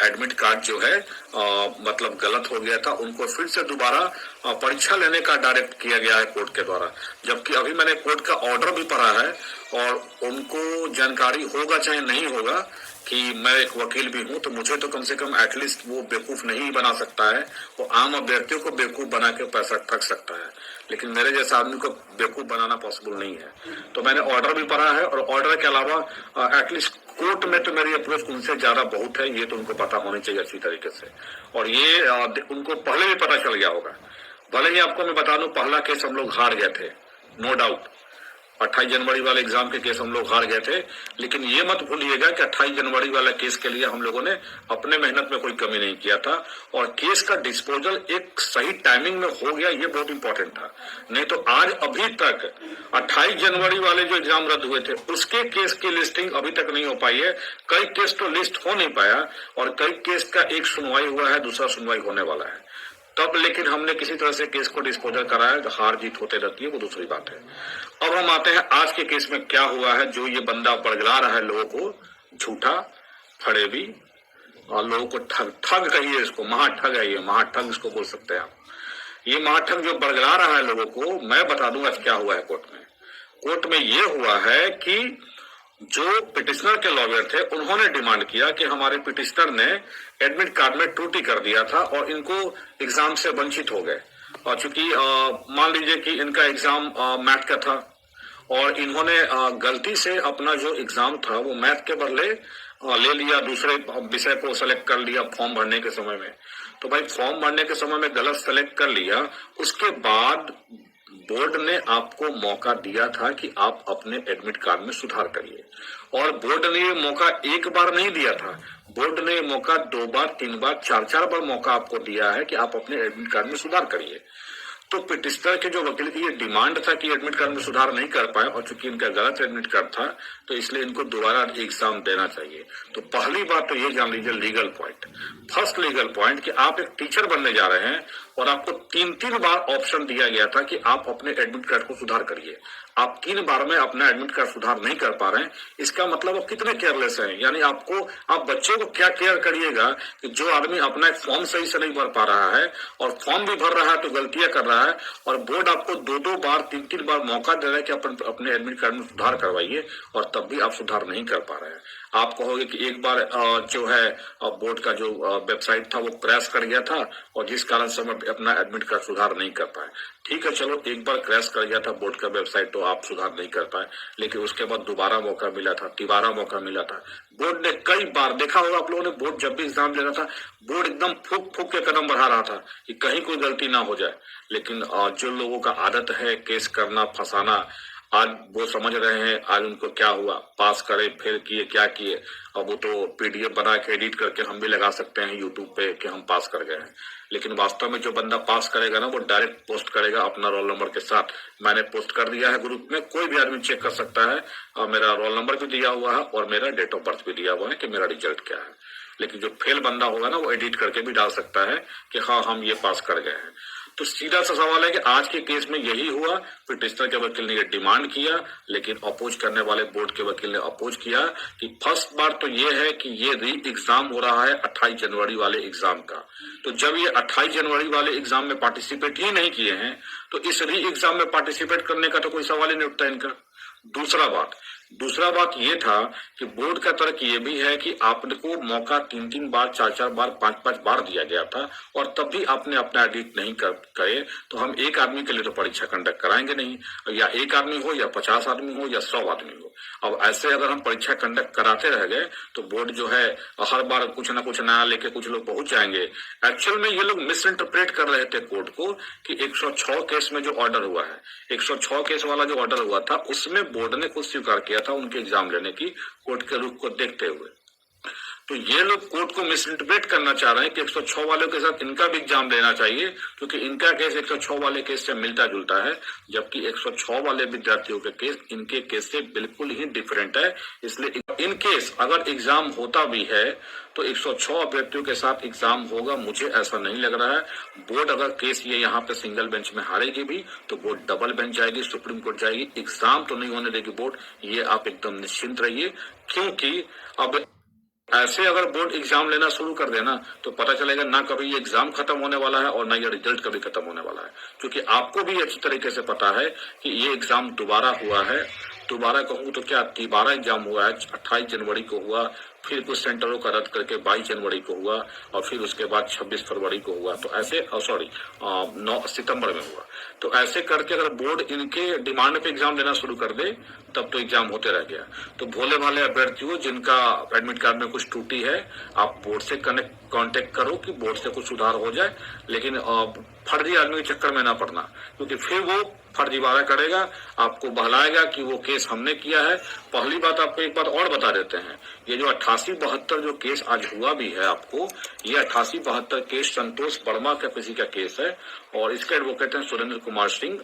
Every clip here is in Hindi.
एडमिट कार्ड जो है मतलब गलत हो गया था, उनको फिर से दोबारा परीक्षा लेने का डायरेक्ट किया गया है कोर्ट के द्वारा। जबकि अभी मैंने कोर्ट का ऑर्डर भी पढ़ा है और उनको जानकारी होगा चाहे नहीं होगा कि मैं एक वकील भी हूं, तो मुझे तो कम से कम एटलीस्ट वो बेवकूफ नहीं बना सकता है, वो आम अभ्यर्थियों को बेवकूफ बना के पैसा ठग सकता है, लेकिन मेरे जैसा आदमी को बेवकूफ बनाना पॉसिबल नहीं है। तो मैंने ऑर्डर भी पढ़ा है और ऑर्डर के अलावा एटलीस्ट कोर्ट में तो मेरी अप्रोच उनसे ज्यादा बहुत है, ये तो उनको पता होनी चाहिए अच्छी तरीके से। और ये उनको पहले भी पता चल गया होगा। भले ही आपको मैं बता दूं, पहला केस हम लोग हार गए थे, नो डाउट। 28 जनवरी वाले एग्जाम के केस हम लोग हार गए थे, लेकिन ये मत भूलिएगा कि 28 जनवरी वाला केस के लिए हम लोगों ने अपने मेहनत में कोई कमी नहीं किया था और केस का डिस्पोजल एक सही टाइमिंग में हो गया, ये बहुत इंपॉर्टेंट था। नहीं तो आज अभी तक 28 जनवरी वाले जो एग्जाम रद्द हुए थे उसके केस की लिस्टिंग अभी तक नहीं हो पाई है। कई केस तो लिस्ट हो नहीं पाया और कई केस का एक सुनवाई हुआ है, दूसरा सुनवाई होने वाला है तब, लेकिन हमने किसी तरह से केस को डिस्पोजल कराया। हार जीत होते रहती है, वो दूसरी बात है। अब हम आते हैं आज के केस में क्या हुआ है। जो ये बंदा बरगला रहा है लोगों को झूठा फरेबी और लोगों को ठग कहिए, इसको महाठग है, ये महाठग इसको बोल सकते हैं आप। ये महाठग जो बरगला रहा है लोगों को, मैं बता दूंगा क्या हुआ है कोर्ट में। कोर्ट में ये हुआ है कि जो पिटिशनर के लॉयर थे उन्होंने डिमांड किया कि हमारे पिटिशनर ने एडमिट कार्ड में त्रुटि कर दिया था और इनको एग्जाम से वंचित हो गए। और चूंकि मान लीजिए कि इनका एग्जाम मैथ का था और इन्होंने गलती से अपना जो एग्जाम था वो मैथ के बदले ले लिया, दूसरे विषय को सेलेक्ट कर लिया फॉर्म भरने के समय में। तो भाई फॉर्म भरने के समय में गलत सेलेक्ट कर लिया, उसके बाद बोर्ड ने आपको मौका दिया था कि आप अपने एडमिट कार्ड में सुधार करिए। और बोर्ड ने ये मौका एक बार नहीं दिया था, बोर्ड ने ये मौका 2 बार 3 बार 4 बार मौका आपको दिया है कि आप अपने एडमिट कार्ड में सुधार करिए। तो पिटिशनर के जो वकील की ये डिमांड था कि एडमिट कार्ड में सुधार नहीं कर पाए और चूंकि इनका गलत एडमिट कार्ड था तो इसलिए इनको दोबारा एग्जाम देना चाहिए। तो पहली बात तो ये जान लीजिए legal point, first legal point कि आप एक टीचर बनने जा रहे हैं और आपको 3 बार ऑप्शन दिया गया था कि आप अपने एडमिट कार्ड को सुधार करिए। आप 3 बार में अपना एडमिट कार्ड सुधार नहीं कर पा रहे हैं, इसका मतलब आप कितने केयरलेस हैं। यानी आप बच्चों को क्या केयर करिएगा कि जो आदमी अपना एक फॉर्म सही से नहीं भर पा रहा है और फॉर्म भी भर रहा है तो गलतियां कर रहा है और बोर्ड आपको 2 बार 3 बार मौका दे रहा है कि अपने एडमिट कार्ड में सुधार करवाइए और तब भी आप सुधार नहीं कर पा रहे हैं। आप कहोगे कि एक बार जो है बोर्ड का जो वेबसाइट था वो क्रैश कर गया था और जिस कारण से हम अपना एडमिट कार्ड सुधार नहीं कर पाए। ठीक है, चलो एक बार क्रैश कर गया था बोर्ड का वेबसाइट तो आप सुधार नहीं कर पाए, लेकिन उसके बाद दोबारा मौका मिला था, तिबारा मौका मिला था। बोर्ड ने कई बार देखा होगा आप लोगों ने, बोर्ड जब भी एग्जाम ले रहा था बोर्ड एकदम फूक फूक के कदम बढ़ा रहा था कि कहीं कोई गलती ना हो जाए। लेकिन जो लोगों का आदत है केस करना फंसाना, आज वो समझ रहे हैं आज उनको क्या हुआ, पास करे फेल किए क्या किए। अब वो तो पीडीएफ बना के एडिट करके हम भी लगा सकते हैं यूट्यूब पे कि हम पास कर गए हैं, लेकिन वास्तव में जो बंदा पास करेगा ना वो डायरेक्ट पोस्ट करेगा अपना रोल नंबर के साथ। मैंने पोस्ट कर दिया है ग्रुप में, कोई भी आदमी चेक कर सकता है और मेरा रोल नंबर भी दिया हुआ है और मेरा डेट ऑफ बर्थ भी दिया हुआ है कि मेरा रिजल्ट क्या है। लेकिन जो फेल बंदा होगा ना वो एडिट करके भी डाल सकता है कि हाँ हम ये पास कर गए हैं। तो सीधा सा सवाल है कि आज के केस में यही हुआ, पिटिशनर के वकील ने ये डिमांड किया लेकिन अपोज करने वाले बोर्ड के वकील ने अपोज किया कि फर्स्ट बार तो ये है कि ये री एग्जाम हो रहा है 28 जनवरी वाले एग्जाम का। तो जब ये 28 जनवरी वाले एग्जाम में पार्टिसिपेट ही नहीं किए हैं तो इस री एग्जाम में पार्टिसिपेट करने का तो कोई सवाल ही नहीं उठता इनका। दूसरा बात ये था कि बोर्ड का तर्क ये भी है कि आपको मौका 3 बार 4 बार 5 बार दिया गया था और तब भी आपने अपना एडिट नहीं करे तो हम एक आदमी के लिए तो परीक्षा कंडक्ट कराएंगे नहीं, या एक आदमी हो या 50 आदमी हो या 100 आदमी हो। अब ऐसे अगर हम परीक्षा कंडक्ट कराते रह गए तो बोर्ड जो है हर बार कुछ ना कुछ नया लेके कुछ लोग पहुंच जाएंगे। एक्चुअल में ये लोग मिस इंटरप्रेट कर रहे थे कोर्ट को कि 106 केस में जो ऑर्डर हुआ है, 106 केस वाला जो ऑर्डर हुआ था उसमें बोर्ड ने खुद स्वीकार किया था उनके एग्जाम लेने की कोर्ट के रुख को देखते हुए। तो ये लोग कोर्ट को मिस इंटरप्रेट करना चाह रहे हैं कि 106 वालों के साथ इनका भी एग्जाम लेना चाहिए क्योंकि इनका केस 106 वाले केस से मिलता जुलता है, जबकि 106 वाले विद्यार्थियों के केस इनके केस से बिल्कुल ही डिफरेंट है। इसलिए इन केस अगर एग्जाम होता भी है तो 106 अभ्यर्थियों के साथ एग्जाम होगा, मुझे ऐसा नहीं लग रहा है। बोर्ड अगर केस ये यहाँ पे सिंगल बेंच में हारेगी भी तो बोर्ड डबल बेंच जाएगी, सुप्रीम कोर्ट जाएगी, एग्जाम तो नहीं होने देगी बोर्ड, ये आप एकदम निश्चिंत रहिए। क्योंकि अब ऐसे अगर बोर्ड एग्जाम लेना शुरू कर देना तो पता चलेगा ना कभी ये एग्जाम खत्म होने वाला है और ना ये रिजल्ट कभी खत्म होने वाला है, क्योंकि आपको भी अच्छी तरीके से पता है कि ये एग्जाम दोबारा हुआ है। दोबारा कहूँ तो क्या, तिबारा एग्जाम हुआ है, 28 जनवरी को हुआ, फिर कुछ सेंटरों का रद्द करके 22 जनवरी को हुआ और फिर उसके बाद 26 फरवरी को हुआ, तो ऐसे 9 सितंबर में हुआ। तो ऐसे करके अगर बोर्ड इनके डिमांड पे एग्जाम लेना शुरू कर दे तब तो एग्जाम होते रह गया। तो भोले भाले अभ्यर्थियों जिनका एडमिट कार्ड में कुछ त्रुटि है, आप बोर्ड से कांटेक्ट करो कि बोर्ड से कुछ सुधार हो जाए, लेकिन फर्जी आदमी के चक्कर में ना पड़ना, क्योंकि फिर वो फर्जीवाड़ा करेगा, आपको बहलाएगा कि वो केस हमने किया है। पहली बात आपको एक बात और बता देते हैं, ये जो 88-72 जो केस आज हुआ भी है आपको, ये 88-72 केस संतोष वर्मा का किसी का केस है और इसके एडवोकेट हैं सुरेंद्र कुमार सिंह।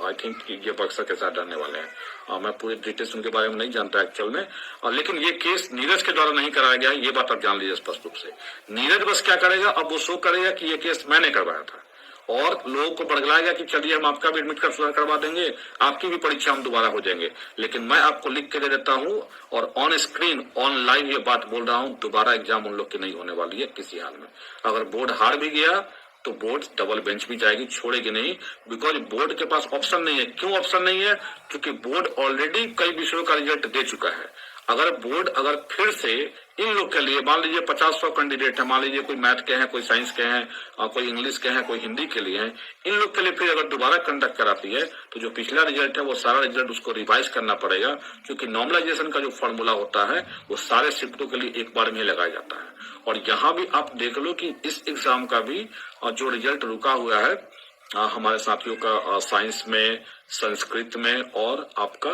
आई थिंक ये बक्सर के साथ रहने वाले हैं। मैं पूरे डिटेल्स उनके बारे में नहीं जानता एक्चुअल में, लेकिन ये केस नीरज के द्वारा नहीं कराया गया है, ये बात आप जान लीजिए स्पष्ट रूप से। नीरज बस क्या करेगा, अब वो शो करेगा कि ये केस मैंने करवाया था और लोगों को बड़गलाएगा कि चलिए हम आपका भी एडमिट कार्ड सुधार करवा देंगे, आपकी भी परीक्षा हम दोबारा हो जाएंगे। लेकिन मैं आपको लिख के दे देता हूं और ऑन स्क्रीन ऑन लाइव ये बात बोल रहा हूं, दोबारा एग्जाम उन लोग की नहीं होने वाली है किसी हाल में। अगर बोर्ड हार भी गया तो बोर्ड डबल बेंच भी जाएगी, छोड़ेगी नहीं, बिकॉज बोर्ड के पास ऑप्शन नहीं है। क्यों ऑप्शन नहीं है? क्योंकि बोर्ड ऑलरेडी कई विषयों का रिजल्ट दे चुका है। अगर फिर से इन लोग के लिए, मान लीजिए 50-100 कैंडिडेट है, मान लीजिए कोई मैथ के हैं, कोई साइंस के हैं, कोई इंग्लिश के हैं, कोई हिंदी के लिए हैं, इन लोग के लिए फिर अगर दोबारा कंडक्ट कराती है तो जो पिछला रिजल्ट है वो सारा रिजल्ट उसको रिवाइज करना पड़ेगा, क्योंकि नॉर्मलाइजेशन का जो फॉर्मूला होता है वो सारे शिफ्टों के लिए एक बार में लगाया जाता है। और यहाँ भी आप देख लो कि इस एग्जाम का भी जो रिजल्ट रुका हुआ है हमारे साथियों का साइंस में, संस्कृत में और आपका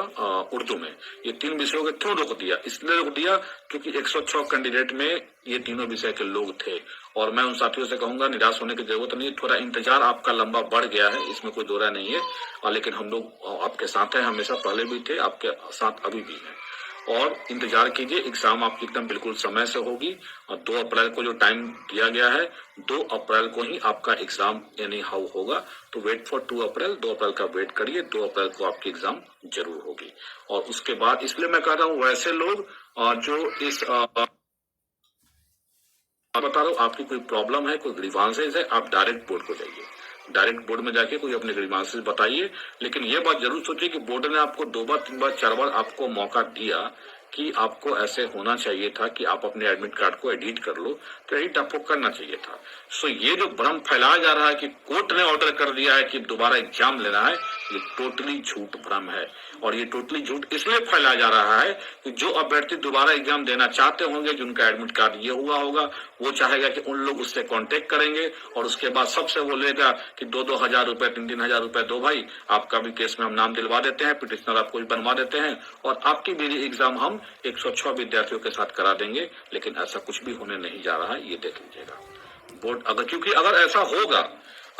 उर्दू में, ये 3 विषयों के क्यों रोक दिया? इसलिए रोक दिया क्योंकि 106 कैंडिडेट में ये तीनों विषय के लोग थे। और मैं उन साथियों से कहूंगा निराश होने की जरूरत नहीं है, थोड़ा इंतजार आपका लंबा बढ़ गया है, इसमें कोई दो राय नहीं है, लेकिन हम लोग आपके साथ हैं, हमेशा पहले भी थे, आपके साथ अभी भी हैं। और इंतजार कीजिए, एग्जाम आपकी एकदम बिल्कुल समय से होगी और 2 अप्रैल को जो टाइम दिया गया है, 2 अप्रैल को ही आपका एग्जाम एनी हाउ होगा। तो वेट फॉर 2 अप्रैल, 2 अप्रैल का वेट करिए, 2 अप्रैल को आपकी एग्जाम जरूर होगी। और उसके बाद इसलिए मैं कह रहा हूँ वैसे लोग जो इस बता रहा हूँ, आपकी कोई प्रॉब्लम है, कोई ग्रीवांसेस है, आप डायरेक्ट बोर्ड को जाइए, डायरेक्ट बोर्ड में जाके कोई अपने ग्रीवांसेस बताइए। लेकिन ये बात जरूर सोचिए कि बोर्ड ने आपको 2 बार 3 बार 4 बार आपको मौका दिया कि आपको ऐसे होना चाहिए था कि आप अपने एडमिट कार्ड को एडिट कर लो, तो एडिट आपको करना चाहिए था। सो ये जो भ्रम फैलाया जा रहा है कि कोर्ट ने ऑर्डर कर दिया है कि दोबारा एग्जाम लेना है, ये टोटली झूठ भ्रम है। और ये टोटली झूठ इसलिए फैलाया जा रहा है कि जो अभ्यर्थी दोबारा एग्जाम देना चाहते होंगे, जिनका एडमिट कार्ड ये हुआ होगा, वो चाहेगा कि उन लोग उससे कांटेक्ट करेंगे और उसके बाद सबसे बोलेगा कि 2-2 हजार रुपए, 3-3 हजार रुपए दो भाई, आपका भी केस में हम नाम दिलवा देते हैं, पिटिशनर आपको भी बनवा देते हैं और आपकी भी एग्जाम हम 106 विद्यार्थियों के साथ करा देंगे। लेकिन ऐसा कुछ भी होने नहीं जा रहा है, ये देख लीजिएगा बोर्ड। क्योंकि अगर ऐसा होगा,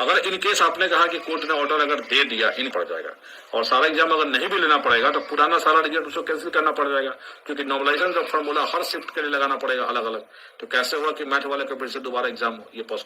अगर इन केस आपने कहा कि कोर्ट ने ऑर्डर अगर दे दिया, इन पड़ जाएगा और सारा एग्जाम अगर नहीं भी लेना पड़ेगा तो पुराना सारा रिजल्ट उसको कैंसिल करना पड़ जाएगा, क्योंकि नॉर्मलाइजेशन का फॉर्मूला हर शिफ्ट के लिए लगाना पड़ेगा अलग अलग। तो कैसे हुआ कि मैथ वाले का फिर से दोबारा एग्जाम ये पॉसिबल